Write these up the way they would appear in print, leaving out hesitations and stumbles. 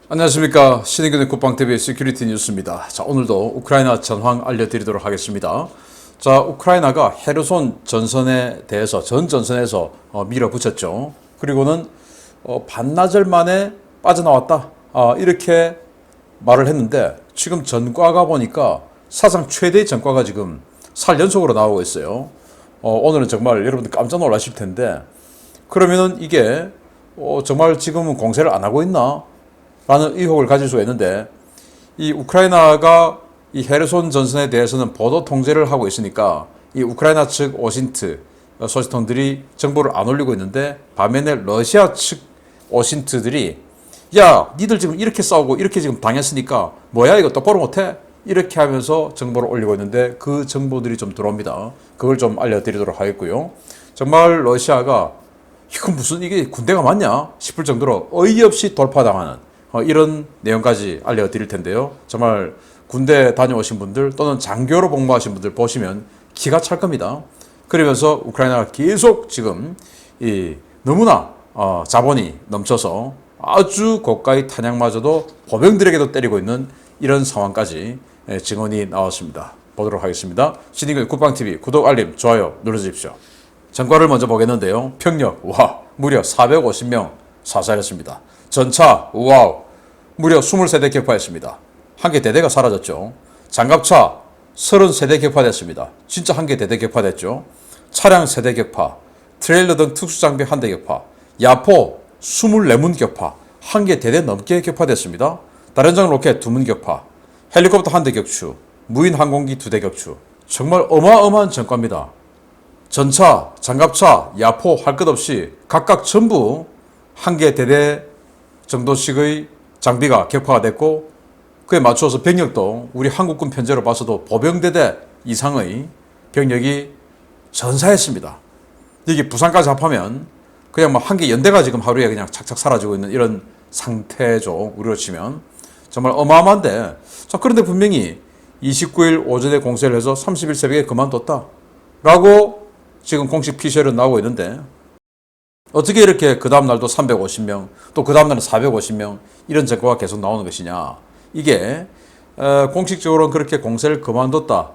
안녕하십니까. 신인근의 국방TV의 시큐리티 뉴스입니다. 자, 오늘도 우크라이나 전황 알려드리도록 하겠습니다. 자, 우크라이나가 헤르손 전선에 대해서 전 전선에서 밀어붙였죠. 그리고는 반나절 만에 빠져나왔다. 이렇게 말을 했는데 지금 전과가 보니까 사상 최대의 전과가 지금 4일 연속으로 나오고 있어요. 오늘은 정말 여러분들 깜짝 놀라실 텐데 그러면은 이게 정말 지금은 공세를 안 하고 있나? 라는 의혹을 가질 수가 있는데 이 우크라이나가 이 헤르손 전선에 대해서는 보도 통제를 하고 있으니까 이 우크라이나 측 오신트 소식통들이 정보를 안 올리고 있는데 반면에 러시아 측 오신트들이 야 니들 지금 이렇게 싸우고 이렇게 지금 당했으니까 뭐야 이거 똑바로 못해? 이렇게 하면서 정보를 올리고 있는데 그 정보들이 좀 들어옵니다. 그걸 좀 알려드리도록 하겠고요. 정말 러시아가 이건 무슨 이게 군대가 맞냐 싶을 정도로 어이없이 돌파당하는 이런 내용까지 알려드릴 텐데요. 정말 군대 다녀오신 분들 또는 장교로 복무하신 분들 보시면 기가 찰 겁니다. 그러면서 우크라이나가 계속 지금 너무나 자본이 넘쳐서 아주 고가의 탄약마저도 보병들에게도 때리고 있는 이런 상황까지 증언이 나왔습니다. 보도록 하겠습니다. 신인근 국방TV 구독, 알림, 좋아요 눌러주십시오. 전과를 먼저 보겠는데요. 병력, 무려 450명 사살했습니다. 전차, 무려 20세대 격파했습니다. 한 개 대대가 사라졌죠. 장갑차, 30세대 격파됐습니다. 진짜 한 개 대대 격파됐죠. 차량 세대 격파, 트레일러 등 특수장비 한 대 격파, 야포 24문 격파, 한 개 대대 넘게 격파됐습니다. 다련장 로켓 2문 격파, 헬리콥터 한 대 격추, 무인 항공기 2대 격추. 정말 어마어마한 전과입니다. 전차, 장갑차, 야포 할 것 없이 각각 전부 한 개 대대 정도씩의 장비가 격파가 됐고 그에 맞추어서 병력도 우리 한국군 편제로 봐서도 보병대대 이상의 병력이 전사했습니다. 이게 부산까지 합하면 그냥 뭐 한 개 연대가 지금 하루에 그냥 착착 사라지고 있는 이런 상태죠. 우리로 치면 정말 어마어마한데 자 그런데 분명히 29일 오전에 공세를 해서 30일 새벽에 그만뒀다 라고 지금 공식 피셜은 나오고 있는데 어떻게 이렇게 그 다음날도 350명 또 그 다음날은 450명 이런 전과가 계속 나오는 것이냐. 이게 공식적으로는 그렇게 공세를 그만뒀다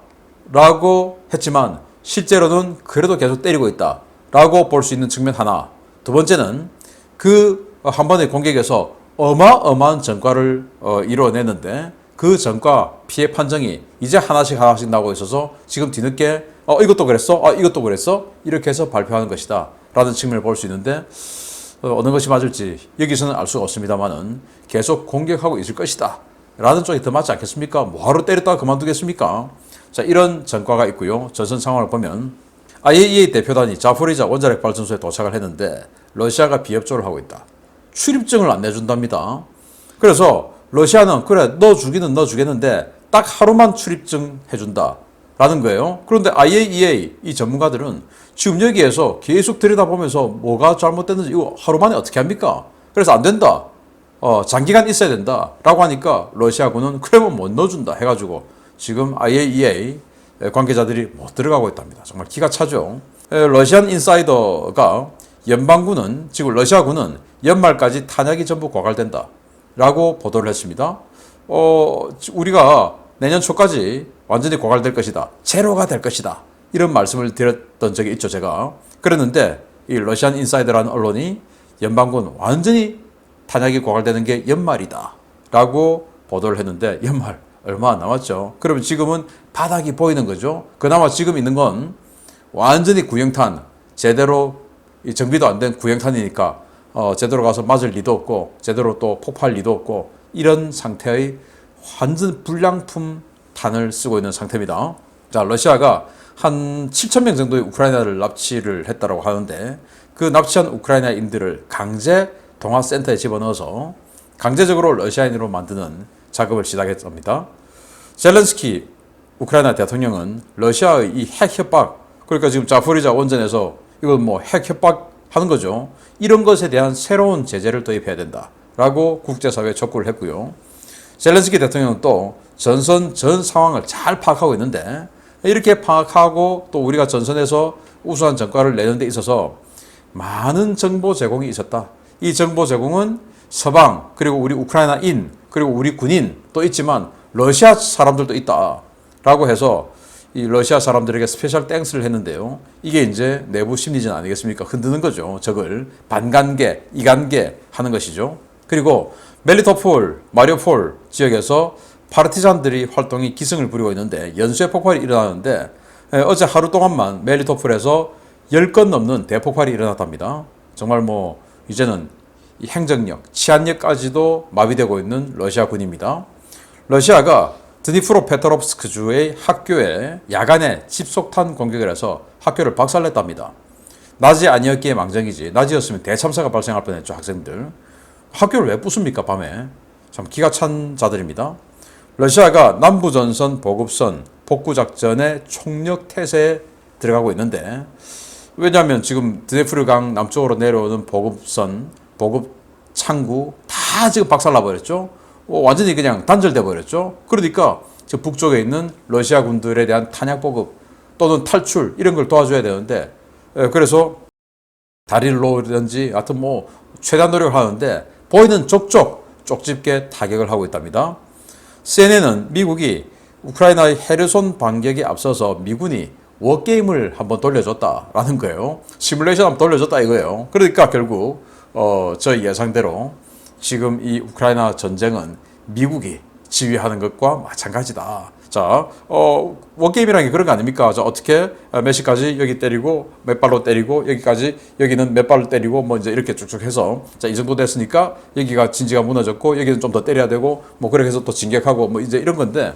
라고 했지만 실제로는 그래도 계속 때리고 있다 라고 볼 수 있는 측면 하나. 두 번째는 그 한 번의 공격에서 어마어마한 전과를 이뤄내는데 그 전과 피해 판정이 이제 하나씩 나오고 있어서 지금 뒤늦게 이것도 그랬어? 이것도 그랬어? 이렇게 해서 발표하는 것이다 라는 측면을 볼 수 있는데 어느 것이 맞을지 여기서는 알 수가 없습니다만은 계속 공격하고 있을 것이다 라는 쪽이 더 맞지 않겠습니까? 뭐하러 때렸다가 그만두겠습니까? 자, 이런 전과가 있고요. 전선 상황을 보면 IAEA 대표단이 자포리자 원자력 발전소에 도착을 했는데 러시아가 비협조를 하고 있다. 출입증을 안 내준답니다. 그래서 러시아는 그래 너 주기는 너 주겠는데 딱 하루만 출입증 해준다 라는 거예요. 그런데 IAEA 이 전문가들은 지금 여기에서 계속 들여다보면서 뭐가 잘못됐는지 이거 하루 만에 어떻게 합니까? 그래서 안 된다. 장기간 있어야 된다 라고 하니까 러시아군은 그러면 못 넣어준다 해가지고 지금 IAEA 관계자들이 못 들어가고 있답니다. 정말 기가 차죠. 러시안 인사이더가 연방군은 지금 러시아군은 연말까지 탄약이 전부 고갈된다 라고 보도를 했습니다. 우리가 내년 초까지 완전히 고갈될 것이다. 제로가 될 것이다. 이런 말씀을 드렸던 적이 있죠, 제가. 그랬는데 이 러시안 인사이더라는 언론이 연방군 완전히 탄약이 고갈되는 게 연말이다 라고 보도를 했는데 연말 얼마 안 남았죠. 그러면 지금은 바닥이 보이는 거죠. 그나마 지금 있는 건 완전히 구형탄, 제대로 정비도 안 된 구형탄이니까 제대로 가서 맞을 리도 없고 제대로 또 폭파할 리도 없고 이런 상태의 완전 불량품 탄을 쓰고 있는 상태입니다. 자, 러시아가 한 7,000명 정도의 우크라이나를 납치를 했다고 하는데 그 납치한 우크라이나인들을 강제 동화센터에 집어넣어서 강제적으로 러시아인으로 만드는 작업을 시작했습니다. 젤렌스키 우크라이나 대통령은 러시아의 이 핵 협박, 그러니까 지금 자포리자 원전에서 이건 뭐 핵 협박하는 거죠. 이런 것에 대한 새로운 제재를 도입해야 된다라고 국제사회에 촉구를 했고요. 젤렌스키 대통령은 또 전선 전 상황을 잘 파악하고 있는데 이렇게 파악하고 또 우리가 전선에서 우수한 전과를 내는 데 있어서 많은 정보 제공이 있었다. 이 정보 제공은 서방, 그리고 우리 우크라이나인, 그리고 우리 군인 또 있지만 러시아 사람들도 있다라고 해서 이 러시아 사람들에게 스페셜 땡스를 했는데요. 이게 이제 내부 심리전 아니겠습니까? 흔드는 거죠. 적을 반관계, 이관계 하는 것이죠. 그리고 멜리토폴, 마리오폴 지역에서 파르티잔들이 활동이 기승을 부리고 있는데 연쇄 폭발이 일어나는데 어제 하루 동안만 멜리토폴에서 10건 넘는 대폭발이 일어났답니다. 정말 뭐 이제는 이 행정력, 치안력까지도 마비되고 있는 러시아 군입니다. 러시아가 드니프로페트롭스크 주의 학교에 야간에 집속탄 공격을 해서 학교를 박살냈답니다. 낮이 아니었기에 망정이지 낮이었으면 대참사가 발생할 뻔했죠. 학생들. 학교를 왜 부숩니까 밤에. 참 기가 찬 자들입니다. 러시아가 남부전선 보급선 복구작전의 총력 태세에 들어가고 있는데 왜냐하면 지금 드네프르강 남쪽으로 내려오는 보급선, 보급 창구 다 지금 박살나 버렸죠. 완전히 그냥 단절돼 버렸죠. 그러니까 지금 북쪽에 있는 러시아 군들에 대한 탄약 보급 또는 탈출 이런 걸 도와줘야 되는데 그래서 다리를 놓으든지 하여튼 뭐 최대한 노력을 하는데 보이는 쪽집게 타격을 하고 있답니다. CNN은 미국이 우크라이나의 헤르손 반격에 앞서서 미군이 워게임을 한번 돌려줬다라는 거예요. 시뮬레이션 한번 돌려줬다 이거예요. 그러니까 결국 저희 예상대로 지금 이 우크라이나 전쟁은 미국이 지휘하는 것과 마찬가지다. 자, 워게임이라는 게 그런 거 아닙니까? 자, 어떻게 몇 시까지 여기 때리고 몇 발로 때리고 여기까지 여기는 몇 발로 때리고 뭐 이제 이렇게 쭉쭉 해서 자, 이 정도 됐으니까 여기가 진지가 무너졌고 여기는 좀 더 때려야 되고 뭐 그렇게 해서 또 진격하고 뭐 이제 이런 건데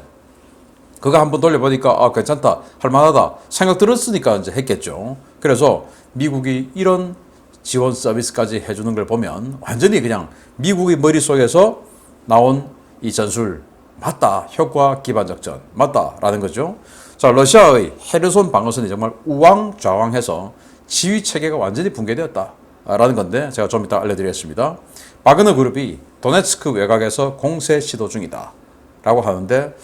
그거 한번 돌려보니까 아 괜찮다 할만하다 생각 들었으니까 이제 했겠죠. 그래서 미국이 이런 지원 서비스까지 해주는 걸 보면 완전히 그냥 미국의 머릿속에서 나온 이 전술 맞다 효과 기반 작전 맞다라는 거죠. 자, 러시아의 헤르손 방어선이 정말 우왕좌왕해서 지휘 체계가 완전히 붕괴되었다라는 건데 제가 좀 이따 알려드리겠습니다. 바그너 그룹이 도네츠크 외곽에서 공세 시도 중이다 라고 하는데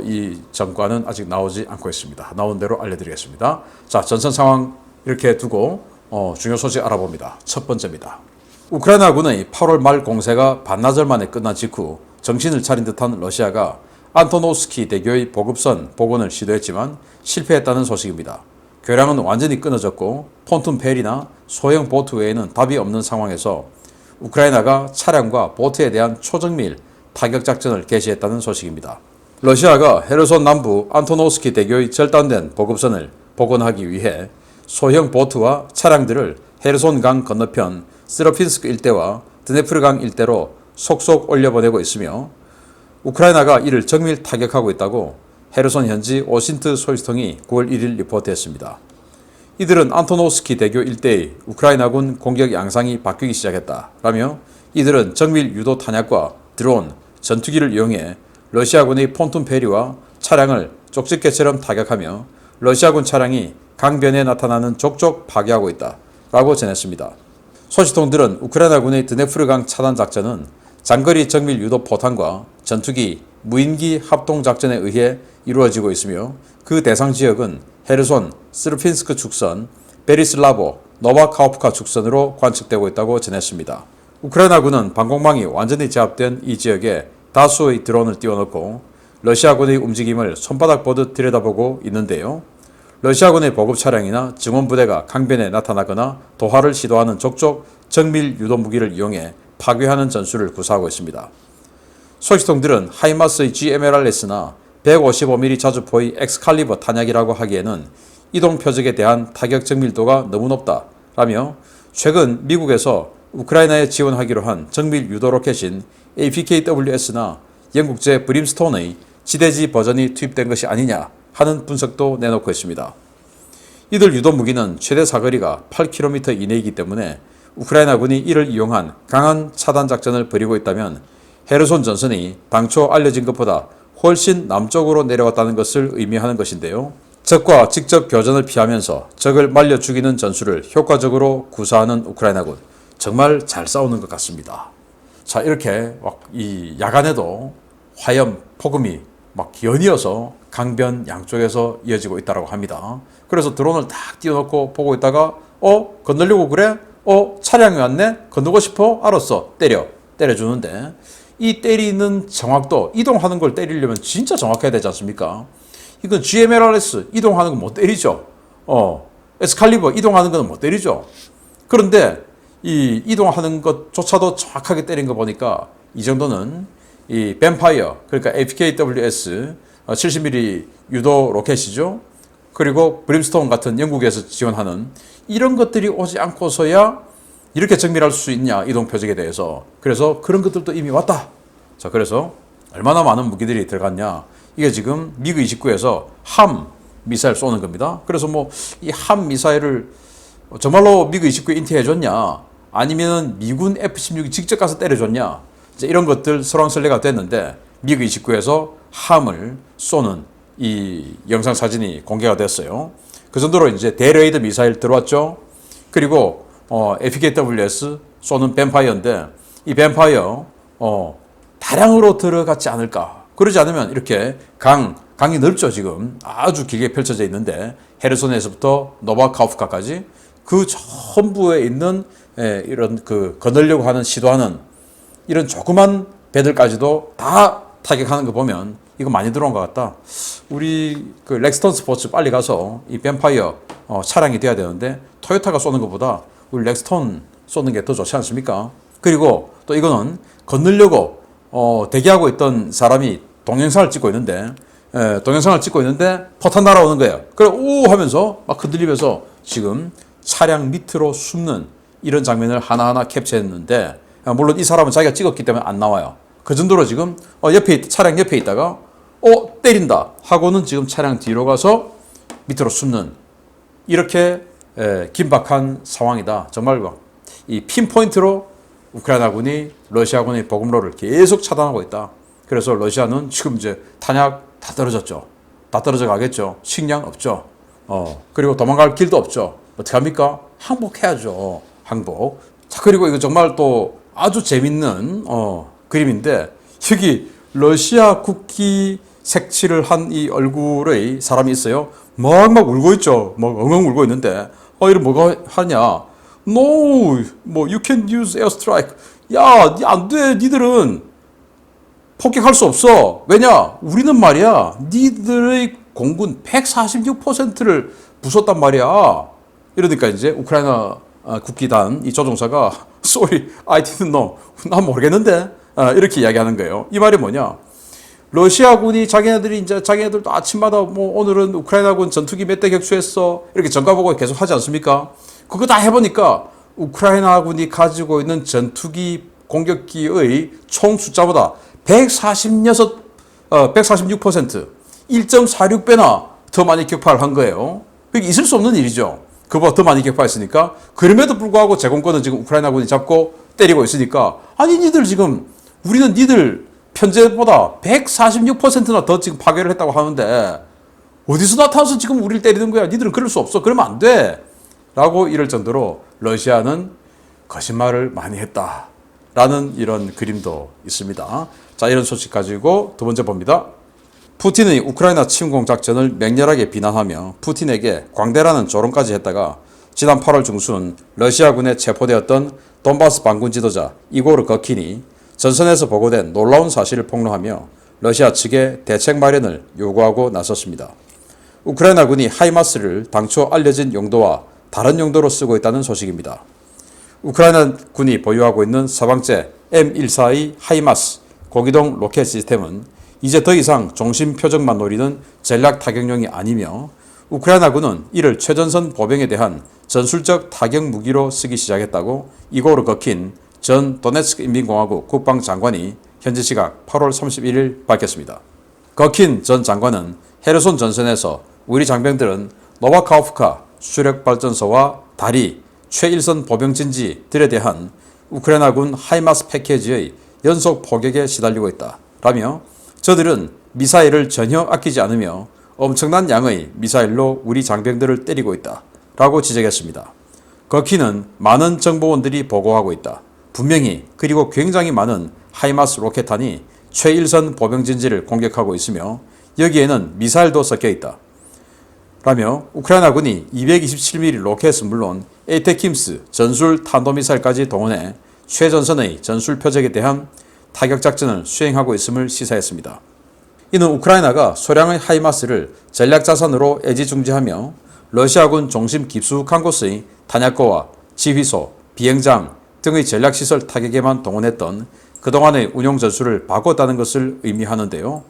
이 전과는 아직 나오지 않고 있습니다. 나온 대로 알려드리겠습니다. 자, 전선 상황 이렇게 두고 중요 소식 알아봅니다. 첫 번째입니다. 우크라이나군의 8월 말 공세가 반나절 만에 끝난 직후 정신을 차린 듯한 러시아가 안토노스키 대교의 보급선 복원을 시도했지만 실패했다는 소식입니다. 교량은 완전히 끊어졌고 폰툰 펠이나 소형 보트 외에는 답이 없는 상황에서 우크라이나가 차량과 보트에 대한 초정밀 타격 작전을 개시했다는 소식입니다. 러시아가 헤르손 남부 안토노스키 대교의 절단된 보급선을 복원하기 위해 소형 보트와 차량들을 헤르손강 건너편 스로핀스크 일대와 드네프르강 일대로 속속 올려보내고 있으며 우크라이나가 이를 정밀 타격하고 있다고 헤르손 현지 오신트 소식통이 9월 1일 리포트했습니다. 이들은 안토노스키 대교 일대의 우크라이나군 공격 양상이 바뀌기 시작했다라며 이들은 정밀 유도 탄약과 드론, 전투기를 이용해 러시아군의 폰툰 페리와 차량을 쪽집게처럼 타격하며 러시아군 차량이 강변에 나타나는 족족 파괴하고 있다라고 전했습니다. 소식통들은 우크라이나군의 드네프르강 차단 작전은 장거리 정밀 유도 포탄과 전투기, 무인기 합동 작전에 의해 이루어지고 있으며 그 대상 지역은 헤르손, 스르핀스크 축선, 베리슬라보, 노바카오프카 축선으로 관측되고 있다고 전했습니다. 우크라이나군은 방공망이 완전히 제압된 이 지역에 다수의 드론을 띄워놓고 러시아군의 움직임을 손바닥 보듯 들여다보고 있는데요. 러시아군의 보급 차량이나 증원부대가 강변에 나타나거나 도하를 시도하는 족족 정밀 유도 무기를 이용해 파괴하는 전술을 구사하고 있습니다. 소식통들은 하이마스의 GMLRS나 155mm 자주포의 엑스칼리버 탄약이라고 하기에는 이동 표적에 대한 타격 정밀도가 너무 높다라며 최근 미국에서 우크라이나에 지원하기로 한 정밀 유도 로켓인 APKWS나 영국제 브림스톤의 지대지 버전이 투입된 것이 아니냐 하는 분석도 내놓고 있습니다. 이들 유도 무기는 최대 사거리가 8km 이내이기 때문에 우크라이나군이 이를 이용한 강한 차단 작전을 벌이고 있다면 헤르손 전선이 당초 알려진 것보다 훨씬 남쪽으로 내려왔다는 것을 의미하는 것인데요. 적과 직접 교전을 피하면서 적을 말려 죽이는 전술을 효과적으로 구사하는 우크라이나군. 정말 잘 싸우는 것 같습니다. 자, 이렇게 막 이 야간에도 화염, 폭음이 막 연이어서 강변 양쪽에서 이어지고 있다고 합니다. 그래서 드론을 딱 띄워놓고 보고 있다가 건너려고 그래? 차량이 왔네? 건너고 싶어? 알았어. 때려. 때려주는데 이 때리는 정확도, 이동하는 걸 때리려면 진짜 정확해야 되지 않습니까? 이건 GMLRS 이동하는 건 못 때리죠. 에스칼리버 이동하는 건 못 때리죠. 그런데 이 이동하는 것조차도 정확하게 때린 거 보니까 이 정도는 이 뱀파이어, 그러니까 APKWS 70mm 유도 로켓이죠. 그리고 브림스톤 같은 영국에서 지원하는 이런 것들이 오지 않고서야 이렇게 정밀할 수 있냐, 이동 표적에 대해서. 그래서 그런 것들도 이미 왔다. 자, 그래서 얼마나 많은 무기들이 들어갔냐. 이게 지금 미그 29에서 함 미사일 쏘는 겁니다. 그래서 뭐 이 함 미사일을 정말로 미그 29에 인티해줬냐, 아니면 미군 F-16이 직접 가서 때려줬냐, 이제 이런 것들 설왕설래가 됐는데 미그 29에서 함을 쏘는 이 영상 사진이 공개가 됐어요. 그 정도로 이제 대레이더 미사일 들어왔죠. 그리고 FKWS 쏘는 뱀파이어인데 이 뱀파이어 다량으로 들어갔지 않을까. 그러지 않으면 이렇게 강이 넓죠. 지금 아주 길게 펼쳐져 있는데 헤르손에서부터 노바카우프카까지 그 전부에 있는 이런 그 거느려고 하는 시도하는 이런 조그만 배들까지도 다 타격하는 거 보면 이거 많이 들어온 것 같다. 우리 그 렉스턴 스포츠 빨리 가서 이 뱀파이어 차량이 돼야 되는데 토요타가 쏘는 것보다 우리 렉스턴 쏘는 게 더 좋지 않습니까? 그리고 또 이거는 건너려고 대기하고 있던 사람이 동영상을 찍고 있는데 포탄 날아오는 거예요. 그래 오 하면서 막 흔들리면서 지금 차량 밑으로 숨는 이런 장면을 하나하나 캡처했는데, 물론 이 사람은 자기가 찍었기 때문에 안 나와요. 그 정도로 지금 차량 옆에 있다가 때린다 하고는 지금 차량 뒤로 가서 밑으로 숨는 이렇게 긴박한 상황이다. 정말 이 핀포인트로 우크라이나군이 러시아군의 보급로를 계속 차단하고 있다. 그래서 러시아는 지금 이제 탄약 다 떨어졌죠. 다 떨어져 가겠죠. 식량 없죠. 그리고 도망갈 길도 없죠. 어떻게 합니까? 항복해야죠. 항복. 자, 그리고 이거 정말 또 아주 재밌는 그림인데, 여기 러시아 국기 색칠을 한 이 얼굴의 사람이 있어요. 막 울고 있죠. 막 엉엉 울고 있는데, 이런 뭐가 하냐? No, 뭐 you can use airstrike. 야, 안 돼. 니들은 폭격할 수 없어. 왜냐? 우리는 말이야, 니들의 공군 146%를 부쉈단 말이야. 이러니까 이제 우크라이나 국기단 이 조종사가 Sorry, I didn't know. 난 모르겠는데. 이렇게 이야기하는 거예요. 이 말이 뭐냐? 러시아군이 자기네들도 아침마다 뭐 오늘은 우크라이나군 전투기 몇 대 격추했어. 이렇게 전가보고 계속 하지 않습니까? 그거 다 해보니까 우크라이나군이 가지고 있는 전투기 공격기의 총 숫자보다 146%, 1.46배나 더 많이 격파를 한 거예요. 그게 있을 수 없는 일이죠. 그보다 더 많이 격파했으니까. 그럼에도 불구하고 제공권은 지금 우크라이나군이 잡고 때리고 있으니까, 아니 니들 지금 우리는 니들 편제보다 146%나 더 지금 파괴를 했다고 하는데 어디서 나타나서 지금 우리를 때리는 거야. 니들은 그럴 수 없어. 그러면 안 돼. 라고 이럴 정도로 러시아는 거짓말을 많이 했다. 라는 이런 그림도 있습니다. 자, 이런 소식 가지고 두 번째 봅니다. 푸틴의 우크라이나 침공 작전을 맹렬하게 비난하며 푸틴에게 광대라는 조롱까지 했다가 지난 8월 중순 러시아군에 체포되었던 돈바스 반군 지도자 이고르 거킨이 전선에서 보고된 놀라운 사실을 폭로하며 러시아 측에 대책 마련을 요구하고 나섰습니다. 우크라이나군이 하이마스를 당초 알려진 용도와 다른 용도로 쓰고 있다는 소식입니다. 우크라이나군이 보유하고 있는 서방제 M142 하이마스 고기동 로켓 시스템은 이제 더 이상 종심 표적만 노리는 전략 타격용이 아니며 우크라이나군은 이를 최전선 보병에 대한 전술적 타격 무기로 쓰기 시작했다고 이고르 거킨 전 도네츠크 인민공화국 국방장관이 현지 시각 8월 31일 밝혔습니다. 거킨 전 장관은 헤르손 전선에서 우리 장병들은 노바카우프카 수력발전소와 다리, 최일선 보병진지들에 대한 우크라이나군 하이마스 패키지의 연속 포격에 시달리고 있다. 라며 저들은 미사일을 전혀 아끼지 않으며 엄청난 양의 미사일로 우리 장병들을 때리고 있다. 라고 지적했습니다. 거키는 많은 정보원들이 보고하고 있다. 분명히 그리고 굉장히 많은 하이마스 로켓탄이 최일선 보병진지를 공격하고 있으며 여기에는 미사일도 섞여 있다. 라며 우크라이나군이 227mm 로켓은 물론 에이테킴스 전술 탄도미사일까지 동원해 최전선의 전술 표적에 대한 타격 작전을 수행하고 있음을 시사했습니다. 이는 우크라이나가 소량의 하이마스를 전략 자산으로 애지중지하며 러시아군 중심 깊숙한 곳의 탄약고와 지휘소, 비행장 등의 전략시설 타격에만 동원했던 그동안의 운용 전술을 바꿨다는 것을 의미하는데요.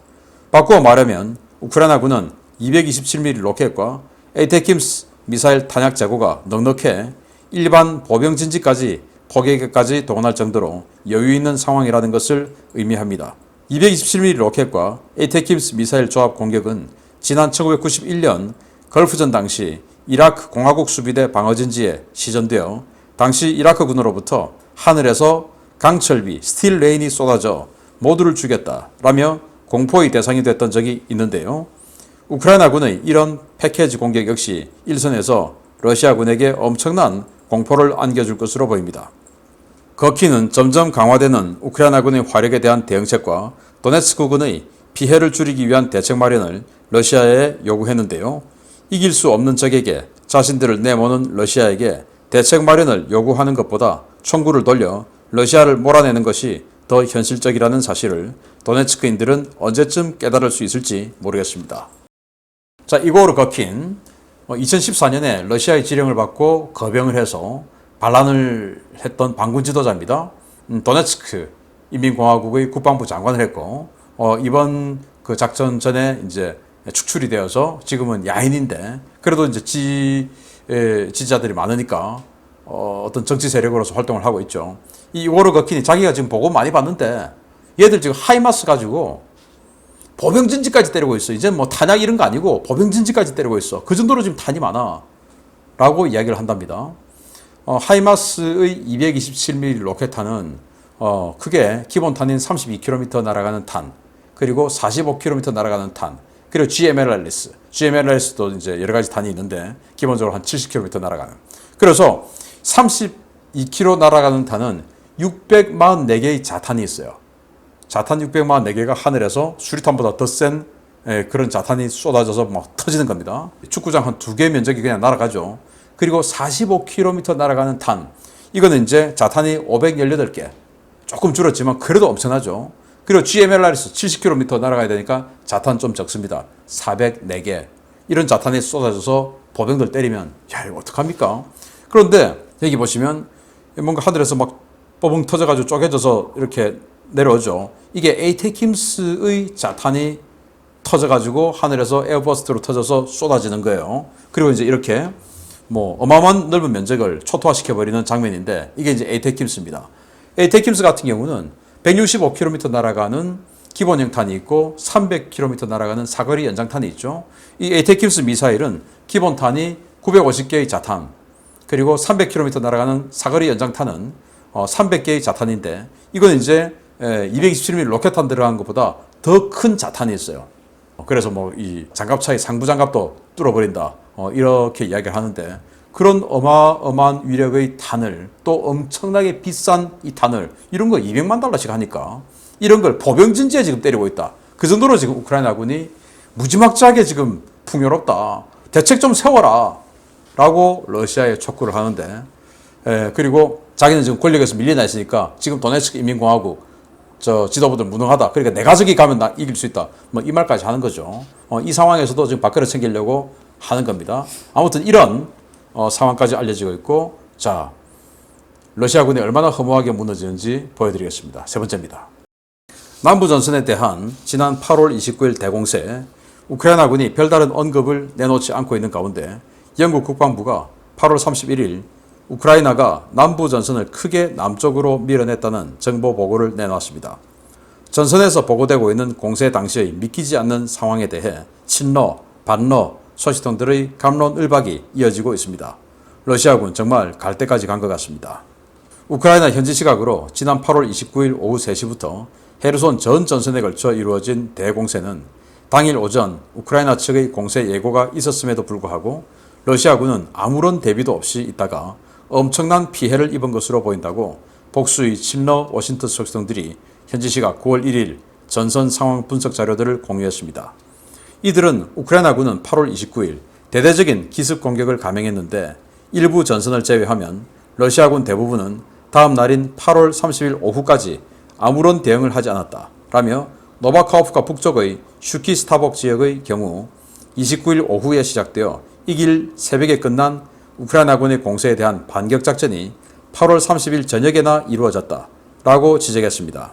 바꾸어 말하면 우크라이나군은 227mm 로켓과 에이테킴스 미사일 탄약 재고가 넉넉해 일반 보병 진지까지 포격에까지 동원할 정도로 여유 있는 상황이라는 것을 의미합니다. 227mm 로켓과 에이테킴스 미사일 조합 공격은 지난 1991년 걸프전 당시 이라크 공화국 수비대 방어진지에 시전되어 당시 이라크군으로부터 하늘에서 강철비, 스틸 레인이 쏟아져 모두를 죽였다라며 공포의 대상이 됐던 적이 있는데요. 우크라이나군의 이런 패키지 공격 역시 일선에서 러시아군에게 엄청난 공포를 안겨줄 것으로 보입니다. 거키는 점점 강화되는 우크라이나군의 화력에 대한 대응책과 도네츠크군의 피해를 줄이기 위한 대책 마련을 러시아에 요구했는데요. 이길 수 없는 적에게 자신들을 내모는 러시아에게 대책 마련을 요구하는 것보다 총구를 돌려 러시아를 몰아내는 것이 더 현실적이라는 사실을 도네츠크인들은 언제쯤 깨달을 수 있을지 모르겠습니다. 자, 이고르 거킨 2014년에 러시아의 지령을 받고 거병을 해서 반란을 했던 반군 지도자입니다. 도네츠크 인민공화국의 국방부 장관을 했고 이번 그 작전 전에 이제 축출이 되어서 지금은 야인인데 그래도 이제 지지자들이 많으니까 어떤 정치 세력으로서 활동을 하고 있죠. 이 이고르 거킨이 자기가 지금 보고 많이 봤는데 얘들 지금 하이마스 가지고 보병진지까지 때리고 있어. 이제 뭐 탄약 이런 거 아니고 보병진지까지 때리고 있어. 그 정도로 지금 탄이 많아. 라고 이야기를 한답니다. 하이마스의 227mm 로켓탄은 크게 기본탄인 32km 날아가는 탄, 그리고 45km 날아가는 탄, 그리고 GMLRS도 이제 여러 가지 탄이 있는데 기본적으로 한 70km 날아가는. 그래서 32km 날아가는 탄은 644개의 자탄이 있어요. 자탄 644개가 하늘에서 수리탄보다 더 센 그런 자탄이 쏟아져서 막 터지는 겁니다. 축구장 한 2개 면적이 그냥 날아가죠. 그리고 45km 날아가는 탄, 이거는 이제 자탄이 518개, 조금 줄었지만 그래도 엄청나죠. 그리고 GMLRS 70km 날아가야 되니까 자탄 좀 적습니다. 404개. 이런 자탄이 쏟아져서 보병들 때리면 야, 이거 어떡합니까? 그런데 여기 보시면 뭔가 하늘에서 막 뻐붕 터져가지고 쪼개져서 이렇게 내려오죠. 이게 에이테킴스의 자탄이 터져가지고 하늘에서 에어버스트로 터져서 쏟아지는 거예요. 그리고 이제 이렇게 뭐 어마어마한 넓은 면적을 초토화시켜버리는 장면인데 이게 이제 에이테킴스입니다. 에이테킴스 같은 경우는 165km 날아가는 기본형 탄이 있고 300km 날아가는 사거리 연장탄이 있죠. 이 에이테킴스 미사일은 기본탄이 950개의 자탄, 그리고 300km 날아가는 사거리 연장탄은 300개의 자탄인데 이건 이제 227mm 로켓탄 들어간 것보다 더 큰 자탄이 있어요. 그래서 뭐 이 장갑차의 상부 장갑도 뚫어버린다. 이렇게 이야기를 하는데 그런 어마어마한 위력의 탄을 또 엄청나게 비싼 이 탄을 이런 거 200만 달러씩 하니까 이런 걸 보병진지에 지금 때리고 있다. 그 정도로 지금 우크라이나군이 무지막지하게 지금 풍요롭다. 대책 좀 세워라. 라고 러시아에 촉구를 하는데 그리고 자기는 지금 권력에서 밀려나 있으니까 지금 도네츠크 인민공화국 지도부들 무능하다. 그러니까 내 가족이 가면 나 이길 수 있다. 뭐 이 말까지 하는 거죠. 이 상황에서도 지금 밥그릇 챙기려고 하는 겁니다. 아무튼 이런 상황까지 알려지고 있고, 자, 러시아군이 얼마나 허무하게 무너지는지 보여드리겠습니다. 세 번째입니다. 남부전선에 대한 지난 8월 29일 대공세, 우크라이나군이 별다른 언급을 내놓지 않고 있는 가운데 영국 국방부가 8월 31일 우크라이나가 남부전선을 크게 남쪽으로 밀어냈다는 정보 보고를 내놓았습니다. 전선에서 보고되고 있는 공세 당시의 믿기지 않는 상황에 대해 친러, 반러 소식통들의 갑론을박이 이어지고 있습니다. 러시아군 정말 갈 때까지 간 것 같습니다. 우크라이나 현지 시각으로 지난 8월 29일 오후 3시부터 헤르손 전 전선에 걸쳐 이루어진 대공세는 당일 오전 우크라이나 측의 공세 예고가 있었음에도 불구하고 러시아군은 아무런 대비도 없이 있다가 엄청난 피해를 입은 것으로 보인다고 복수의 친러 워싱턴 소식통들이 현지 시각 9월 1일 전선 상황 분석 자료들을 공유했습니다. 이들은 우크라이나군은 8월 29일 대대적인 기습 공격을 감행했는데 일부 전선을 제외하면 러시아군 대부분은 다음 날인 8월 30일 오후까지 아무런 대응을 하지 않았다. 라며 노바카호프카 북쪽의 슈키스타복 지역의 경우 29일 오후에 시작되어 이길 새벽에 끝난 우크라이나군의 공세에 대한 반격작전이 8월 30일 저녁에나 이루어졌다. 라고 지적했습니다.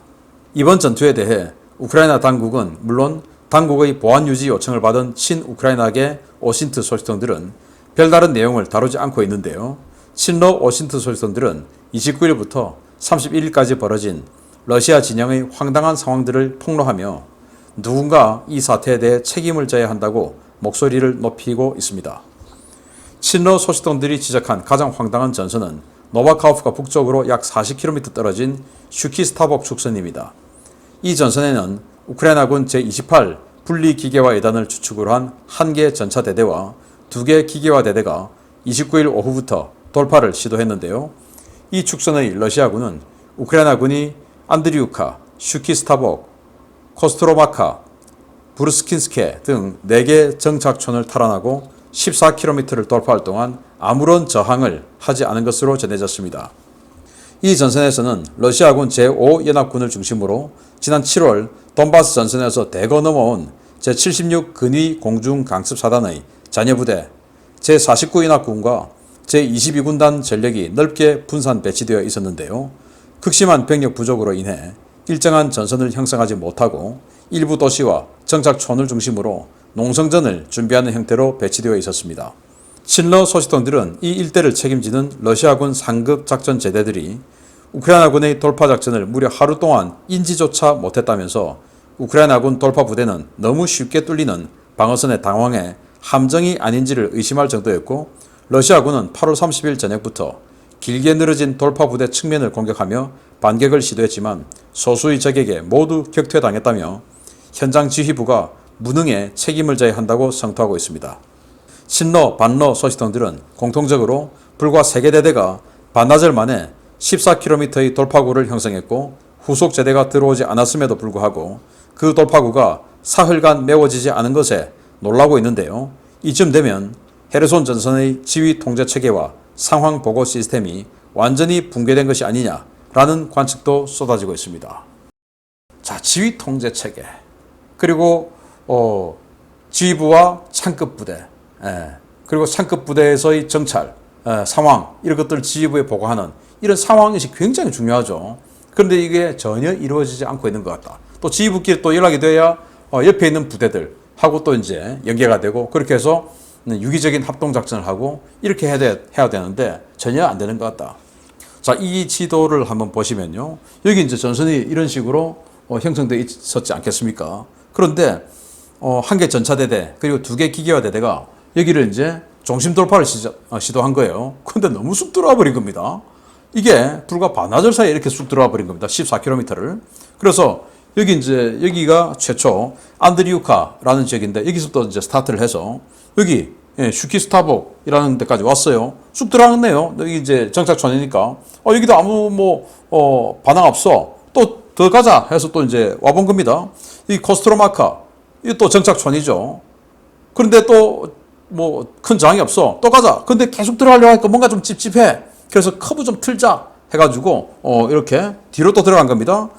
이번 전투에 대해 우크라이나 당국은 물론 당국의 보안 유지 요청을 받은 친우크라이나계 오신트 소식통들은 별다른 내용을 다루지 않고 있는데요. 친러 오신트 소식통들은 29일부터 31일까지 벌어진 러시아 진영의 황당한 상황들을 폭로하며 누군가 이 사태에 대해 책임을 져야 한다고 목소리를 높이고 있습니다. 친러 소식통들이 지적한 가장 황당한 전선은 노바카호프카 북쪽으로 약 40km 떨어진 슈키스타복 축선입니다. 이 전선에는 우크라이나군 제28 분리기계화 예단을 주축으로 한 1개 전차대대와 2개 기계화 대대가 29일 오후부터 돌파를 시도했는데요. 이 축선의 러시아군은 우크라이나군이 안드리우카, 슈키스타복, 코스트로마카, 부르스킨스케 등 4개 정착촌을 탈환하고 14km를 돌파할 동안 아무런 저항을 하지 않은 것으로 전해졌습니다. 이 전선에서는 러시아군 제5연합군을 중심으로 지난 7월 돈바스 전선에서 대거 넘어온 제76 근위 공중강습사단의 자녀부대, 제49연합군과 제22군단 전력이 넓게 분산 배치되어 있었는데요. 극심한 병력 부족으로 인해 일정한 전선을 형성하지 못하고 일부 도시와 정착촌을 중심으로 농성전을 준비하는 형태로 배치되어 있었습니다. 친러 소식통들은 이 일대를 책임지는 러시아군 상급 작전 제대들이 우크라이나군의 돌파 작전을 무려 하루 동안 인지조차 못했다면서 우크라이나군 돌파 부대는 너무 쉽게 뚫리는 방어선에 당황해 함정이 아닌지를 의심할 정도였고, 러시아군은 8월 30일 저녁부터 길게 늘어진 돌파 부대 측면을 공격하며 반격을 시도했지만 소수의 적에게 모두 격퇴당했다며 현장 지휘부가 무능에 책임을 져야 한다고 성토하고 있습니다. 친러, 반러 소식통들은 공통적으로 불과 3개 대대가 반나절 만에 14km의 돌파구를 형성했고 후속 제대가 들어오지 않았음에도 불구하고 그 돌파구가 사흘간 메워지지 않은 것에 놀라고 있는데요. 이쯤 되면 헤르손 전선의 지휘 통제 체계와 상황 보고 시스템이 완전히 붕괴된 것이 아니냐라는 관측도 쏟아지고 있습니다. 자, 지휘 통제 체계, 그리고 지휘부와 창급 부대, 그리고 창급 부대에서의 정찰, 상황, 이런 것들을 지휘부에 보고하는 이런 상황인식이 굉장히 중요하죠. 그런데 이게 전혀 이루어지지 않고 있는 것 같다. 또 지휘부끼리 또 연락이 돼야 옆에 있는 부대들하고 또 이제 연계가 되고, 그렇게 해서 유기적인 합동작전을 하고 이렇게 해야 되는데 전혀 안 되는 것 같다. 자, 이 지도를 한번 보시면요. 여기 이제 전선이 이런 식으로 형성되어 있었지 않겠습니까? 그런데 1개 전차대대 그리고 2개 기계화 대대가 여기를 이제 중심 돌파를 시도한 거예요. 근데 너무 쑥 들어와 버린 겁니다. 이게 불과 반나절 사이에 이렇게 쑥 들어와 버린 겁니다. 14km를. 그래서 여기가 최초 안드리우카라는 지역인데 여기서부터 이제 스타트를 해서 여기 슈키스타복이라는 데까지 왔어요. 쑥 들어갔네요. 여기 이제 정착촌이니까 여기도 아무 반항 없어. 또 더 가자 해서 또 이제 와본 겁니다. 이 코스트로마카 이 또 정착촌이죠. 그런데 또 큰 저항이 없어. 또 가자. 근데 계속 들어가려고 하니까 뭔가 좀 찝찝해. 그래서 커브 좀 틀자 해가지고 이렇게 뒤로 또 들어간 겁니다.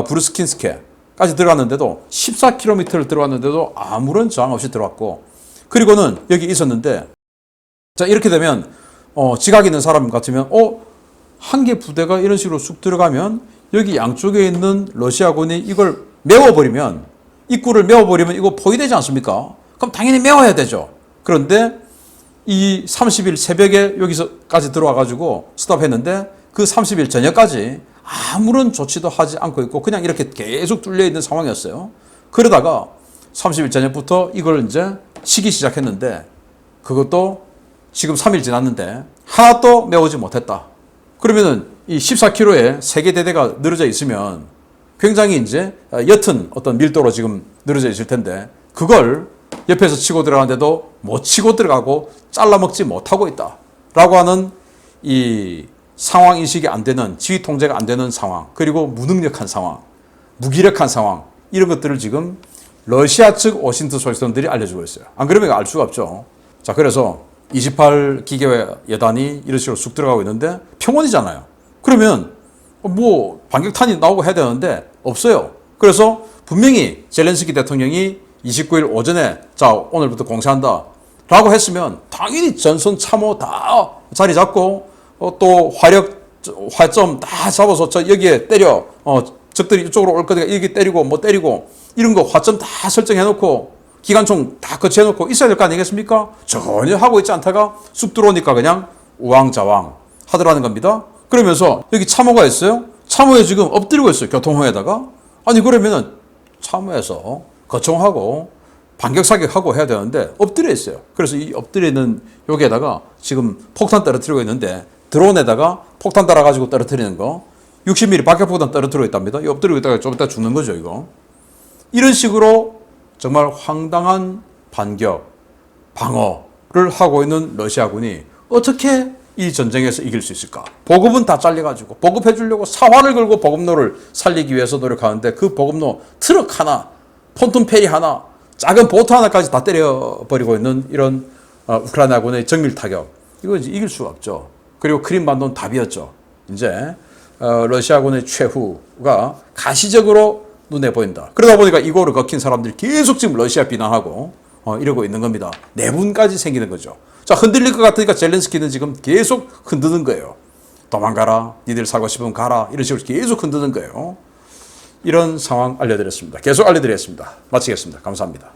부르스킨스케까지 들어갔는데도 14km를 들어갔는데도 아무런 저항 없이 들어왔고, 그리고는 여기 있었는데, 자, 이렇게 되면 지각 있는 사람 같으면 1개 부대가 이런 식으로 쑥 들어가면 여기 양쪽에 있는 러시아군이 이걸 메워버리면, 입구를 메워버리면 이거 포위되지 않습니까? 그럼 당연히 메워야 되죠. 그런데 이 30일 새벽에 여기서까지 들어와가지고 스탑했는데 그 30일 저녁까지 아무런 조치도 하지 않고 있고 그냥 이렇게 계속 뚫려 있는 상황이었어요. 그러다가 30일 저녁부터 이걸 이제 치기 시작했는데 그것도 지금 3일 지났는데 하나도 메우지 못했다. 그러면은 이 14km에 3개 대대가 늘어져 있으면 굉장히 이제 옅은 어떤 밀도로 지금 늘어져 있을 텐데 그걸 옆에서 치고 들어가는데도 못 치고 들어가고 잘라먹지 못하고 있다. 라고 하는 이 상황 인식이 안 되는, 지휘 통제가 안 되는 상황, 그리고 무능력한 상황, 무기력한 상황, 이런 것들을 지금 러시아 측 오신트 소식통들이 알려주고 있어요. 안 그러면 알 수가 없죠. 자, 그래서 28 기계화 여단이 이런 식으로 쑥 들어가고 있는데 평원이잖아요. 그러면 뭐 반격탄이 나오고 해야 되는데 없어요. 그래서 분명히 젤렌스키 대통령이 29일 오전에 자 오늘부터 공세한다 라고 했으면 당연히 전선 참호 다 자리 잡고 또 화점 다 잡아서 저 여기에 때려 적들이 이쪽으로 올 거니까 여기 때리고 뭐 때리고 이런 거 화점 다 설정해 놓고 기관총 다 거치해 놓고 있어야 될 거 아니겠습니까? 전혀 하고 있지 않다가 쑥 들어오니까 그냥 우왕좌왕 하더라는 겁니다. 그러면서 여기 참호가 있어요. 참호에 지금 엎드리고 있어요. 교통호에다가. 아니 그러면은 참호에서 거총하고 반격 사격하고 해야 되는데 엎드려 있어요. 그래서 이 엎드려 있는 여기에다가 지금 폭탄 떨어뜨리고 있는데 드론에다가 폭탄 달아가지고 떨어뜨리는 거 60mm 박격폭탄 떨어뜨리고 있답니다. 이 엎드리고 있다가 좀 이따 죽는 거죠 이거. 이런 식으로 정말 황당한 반격, 방어를 하고 있는 러시아군이 어떻게 이 전쟁에서 이길 수 있을까? 보급은 다 잘려가지고 보급해 주려고 사활을 걸고 보급로를 살리기 위해서 노력하는데 그 보급로 트럭 하나, 폰톤 페리 하나, 작은 보트 하나까지 다 때려버리고 있는 이런 우크라이나군의 정밀 타격. 이거 이제 이길 수가 없죠. 그리고 크림반도는 답이었죠. 이제 러시아군의 최후가 가시적으로 눈에 보인다. 그러다 보니까 이거를 거킨 사람들이 계속 지금 러시아 비난하고 이러고 있는 겁니다. 내분까지 생기는 거죠. 자, 흔들릴 것 같으니까 젤렌스키는 지금 계속 흔드는 거예요. 도망가라. 니들 살고 싶으면 가라. 이런 식으로 계속 흔드는 거예요. 이런 상황 알려드렸습니다. 계속 알려드리겠습니다. 마치겠습니다. 감사합니다.